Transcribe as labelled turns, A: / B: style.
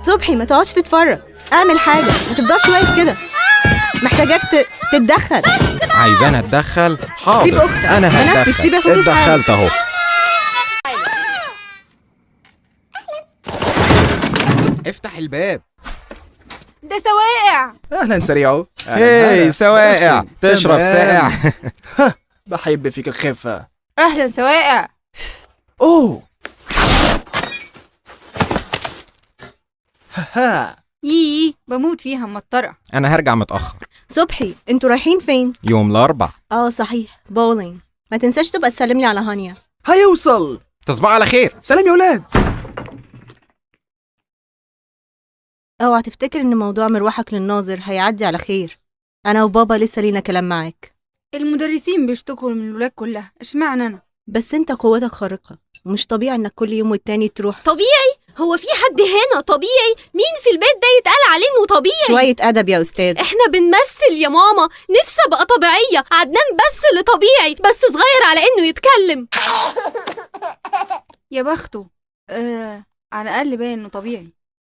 A: صبحي ما تقعدش تتفرج، اعمل حاجة، ما تفضلش واقف كده. محتاجاك تتدخل.
B: عايزانا اتدخل؟ حاضر،
A: سيب أختك.
B: انا
A: بنفسك، سيب
B: هتدخل.
A: أخوك في حاله.
B: اتدخلت اهو. افتح الباب.
C: ده سواقع.
D: اهلا سريعو.
B: هي سواقع، تشرب ساقع.
D: بحب فيك الخفة.
C: اهلا سواقع.
D: اوه ها
C: بموت فيها مطرة.
B: انا هرجع متأخر.
A: صبحي انتوا رايحين فين؟
B: يوم الاربع.
A: صحيح، بولينج. ما تنساش تبقى تسلم لي على هانيا.
D: هيوصل.
B: تصبحوا على خير.
D: سلام يا ولاد.
A: اوعى تفتكر ان موضوع مروحك للناظر هيعدي على خير. انا وبابا لسه لينا كلام معاك.
C: المدرسين بيشتكوا من الولاد كلها، اشمعنى انا؟
A: بس انت قوتك خارقة، ومش طبيعي انك كل يوم والتاني تروح.
E: طبيعي؟ هو في حد هنا طبيعي؟ مين في البيت ده يتقال عليه انه طبيعي؟
A: شوية ادب يا استاذ.
E: احنا بنمثل يا ماما، نفسي ابقى طبيعية. عدنان بس اللي طبيعي، بس صغير على انه يتكلم.
C: يا بخته. على الاقل باين انه طبيعي.